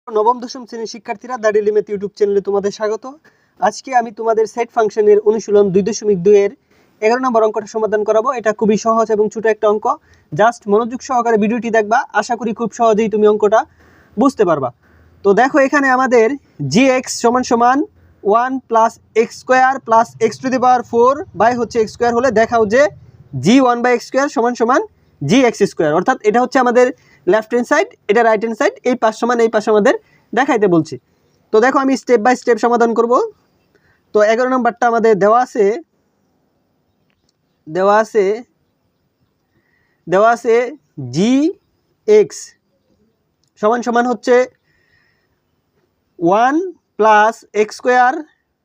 नवम दशम श्रेणी शिक्षार्थीरा द डेली मैथ यूट्यूब चैनले तुम्हारे स्वागत। आज के आमी तुम्हारे सेट फांक्शনের অনুশীলন 2.2 এর 11 নম্বর অঙ্কটা সমাধান করাবো। এটা খুবই সহজ এবং ছোট একটা অঙ্ক। জাস্ট মনোযোগ সহকারে ভিডিওটি দেখবা, আশা করি খুব সহজেই তুমি অঙ্কটা বুঝতে পারবা। তো দেখো এখানে আমাদের gx = 1 + x² + x to the power 4 by হচ্ছে x² হলে দেখাও যে g1/x² = gx², অর্থাৎ এটা হচ্ছে আমাদের লেফট হ্যান্ড সাইড, এটা রাইট হ্যান্ড সাইড, এই পাশ সমান এই পাশ আমাদের দেখাইতে বলছি। তো দেখো আমি স্টেপ বাই স্টেপ সমাধান করব। তো 11 নম্বরটা আমাদের দেওয়া আছে gx = হচ্ছে 1 + x²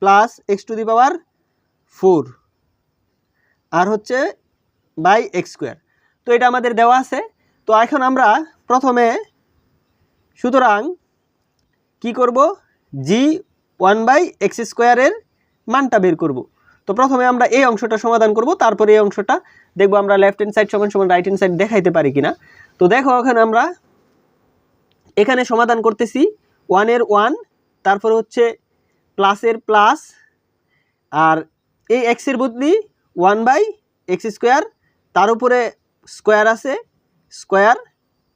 + x to the power 4 আর হচ্ছে বাই x²। তো এটা আমাদের দেওয়া আছে। তো এখন আমরা প্রথমে সুতরাং কি করব, g1/x² এর মানটা বের করব। তো প্রথমে আমরা এই অংশটা সমাধান করব, তারপরে এই অংশটা দেখব আমরা left hand side = right hand side দেখাইতে পারি কিনা। তো দেখো এখানে আমরা এখানে সমাধান করতেছি 1 এর 1, তারপরে হচ্ছে প্লাসের প্লাস, আর এই x এর বদলি 1/x², তার উপরে স্কোয়ার আছে স্কোয়ার,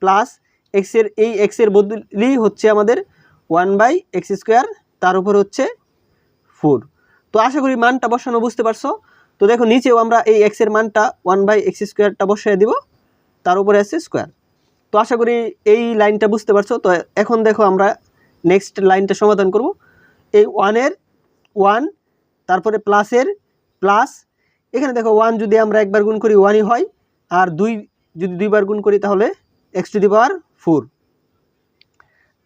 প্লাস x এর এই x এর বদলি হচ্ছে আমাদের 1/x², তার উপর হচ্ছে 4। তো আশা করি মানটা বসানো বুঝতে পারছো। তো দেখো নিচেও আমরা এই x এর মানটা 1/x²টা বসিয়ে দিব, তার উপরে আছে স্কোয়ার। তো আশা করি এই লাইনটা বুঝতে পারছো। তো এখন দেখো আমরা নেক্সট লাইনটা সমাধান করব। এই 1 এর 1, তারপরে প্লাসের প্লাস, এখানে দেখো 1 যদি আমরা একবার গুণ করি 1ই হয়, আর 2 যদি দুইবার গুণ করি তাহলে x টু দি পাওয়ার 4,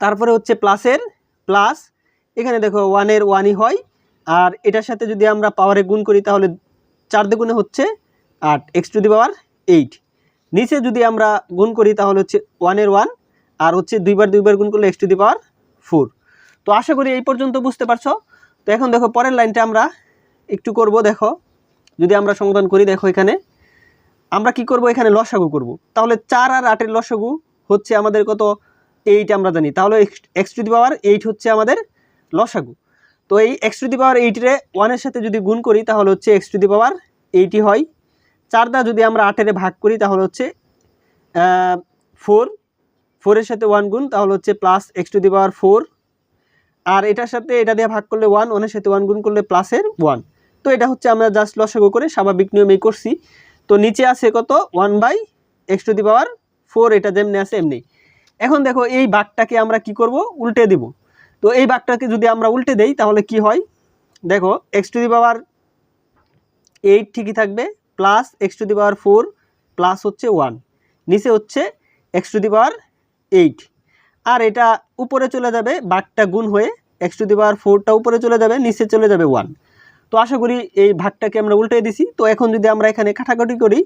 তারপরে হচ্ছে প্লাসের প্লাস, এখানে দেখো 1 এর 1ই হয়, আর এটার সাথে যদি আমরা পাওয়ারে গুণ করি তাহলে 4 দ্বিগুণে হচ্ছে 8, x টু দি পাওয়ার 8। নিচে যদি আমরা গুণ করি তাহলে হচ্ছে 1 এর 1, আর হচ্ছে দুইবার গুণ করলে x টু দি পাওয়ার 4। তো আশা করি এই পর্যন্ত বুঝতে পারছো। তো এখন দেখো পরের লাইনটা আমরা একটু করব। দেখো যদি আমরা সমাধান করি, দেখো এখানে আমরা কি করব, এখানে লসাগু করব। তাহলে 4 আর 8 এর লসাগু হচ্ছে আমাদের কত, 8 আমরা জানি, তাহলে x টু দি পাওয়ার 8 হচ্ছে আমাদের লসাগু। তো এই x টু দি পাওয়ার 8 রে 1 এর সাথে যদি গুণ করি তাহলে হচ্ছে x টু দি পাওয়ার 8ই হয়। 4 দ্বারা যদি আমরা 8 এর ভাগ করি তাহলে হচ্ছে 4 এর সাথে 1 গুণ, তাহলে হচ্ছে plus x to the power 4, আর এটার সাথে এটা দিয়ে ভাগ করলে 1, 1 এর সাথে 1 গুণ করলে প্লাসের 1। তো এটা হচ্ছে আমরা জাস্ট লসাগু করে স্বাভাবিক নিয়মেই করছি। তো নিচে আছে কত, 1/x টু দি পাওয়ার 4, এটা যেমনি আছে এমনি। এখন দেখো এই ভাগটাকে আমরা কি করব, উল্টে দিব। তো এই ভাগটাকে যদি আমরা উল্টে দেই তাহলে কি হয়, দেখো x টু দি পাওয়ার 8 ঠিকই থাকবে, plus x to the power 4 plus হচ্ছে 1, নিচে হচ্ছে x টু দি পাওয়ার 8, আর এটা উপরে চলে যাবে, ভাগটা গুণ হয়ে x টু দি পাওয়ার 4টা উপরে চলে যাবে, নিচে চলে যাবে 1। তো আশা করি এই ভাগটাকে আমরা উল্টে দিছি। তো এখন যদি আমরা এখানে কাটাকাটি করি,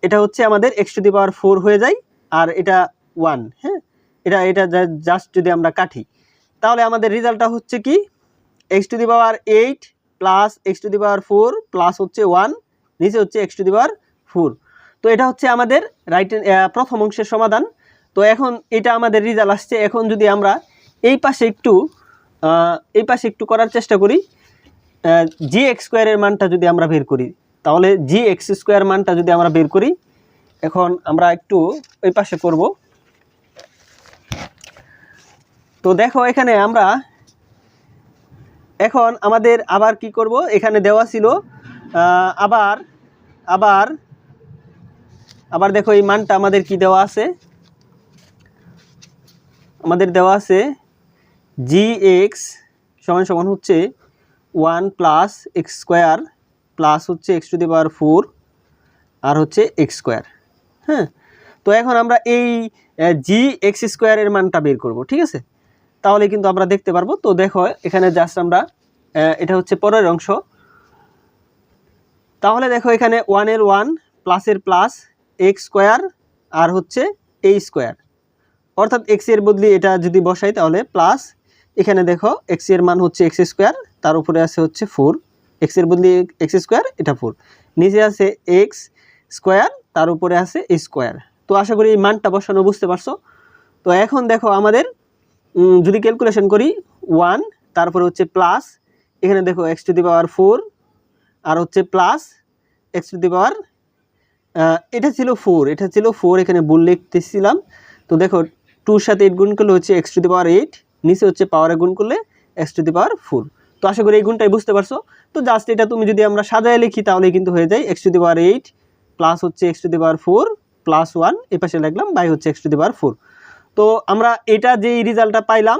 এটা হচ্ছে আমাদের x টু দি পাওয়ার 4 হয়ে যায়, আর এটা 1, হ্যাঁ, এটা জাস্ট যদি আমরা কাটি তাহলে আমাদের রেজাল্টটা হচ্ছে কি, x to the power 8 plus x to the power 4 plus হচ্ছে 1, নিচে হচ্ছে x টু দি পাওয়ার 4। তো এটা হচ্ছে আমাদের প্রথম অংশের সমাধান। তো এখন এটা আমাদের রেজাল্ট আসছে। এখন যদি আমরা এই পাশে একটু করার চেষ্টা করি, gx² এর মানটা যদি আমরা বের করি, তাহলে gx² মানটা যদি আমরা বের করি, এখন আমরা একটু ওই পাশে করব। তো দেখো এখানে আমরা এখন আমাদের আবার কি করব, এখানে দেওয়া ছিল আবার দেখো এই মানটা আমাদের কি দেওয়া আছে, আমাদের দেওয়া আছে gx = হচ্ছে 1 + x² প্লাস হচ্ছে x টু দি পাওয়ার 4 আর হচ্ছে x², হ্যাঁ। তো এখন আমরা এই gx² এর মানটা বের করব, ঠিক আছে, তাহলে কিন্তু আমরা দেখতে পারবো। তো দেখো এখানে জাস্ট আমরা এটা হচ্ছে পরের অংশ। তাহলে দেখো এখানে 1 এর 1, প্লাসের প্লাস, x² আর হচ্ছে a², অর্থাৎ x এর বদলি এটা যদি বসাই তাহলে প্লাস, এখানে দেখো x এর মান হচ্ছে x², তার উপরে আছে হচ্ছে 4, x এর বদলি x², এটা 4, নিচে আছে x², তার উপরে আছে a²। তো আশা করি এই মানটা বসানো বুঝতে পারছো। তো এখন দেখো আমাদের যদি ক্যালকুলেশন করি 1, তারপরে হচ্ছে প্লাস, এখানে দেখো x⁴, আর হচ্ছে প্লাস x⁴, এটা ছিল 4, এখানে ভুল লিখতেছিলাম। তো দেখো 2 সাথে 8 গুণ করলে হচ্ছে x⁸, নিচে হচ্ছে পাওয়ারে গুণ করলে x⁴। তো আশা করি এই গুণটাই বুঝতে পারছো। তো জাস্ট এটা তুমি যদি আমরা সাজায় লিখি তাহলে কিন্তু হয়ে যায় x⁸ প্লাস হচ্ছে x⁴ প্লাস 1, এ পাশে লিখলাম বাই হচ্ছে x⁴। তো আমরা এটা যেই রেজাল্টটা পাইলাম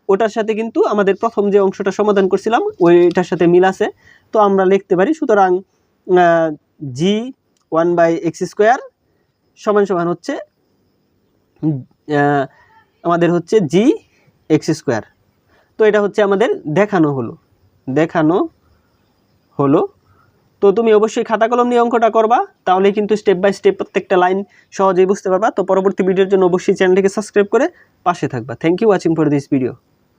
ওটার সাথে কিন্তু আমাদের প্রথম যে অংশটা সমাধান করছিলাম ওইটার সাথে মিল আছে। তো আমরা লিখতে পারি সুতরাং g1/x² সমান হচ্ছে আমাদের হচ্ছে gx²। তো এটা হচ্ছে আমাদের দেখানো হলো। তো তুমি অবশ্যই খাতা কলম নিয়ে অঙ্কটা করবা, তাহলে কিন্তু স্টেপ বাই স্টেপ প্রত্যেকটা লাইন সহজেই বুঝতে পারবা। তো পরবর্তী ভিডিওর জন্য অবশ্যই চ্যানেলটিকে সাবস্ক্রাইব করে পাশে থাকবা। Thank you watching for this video.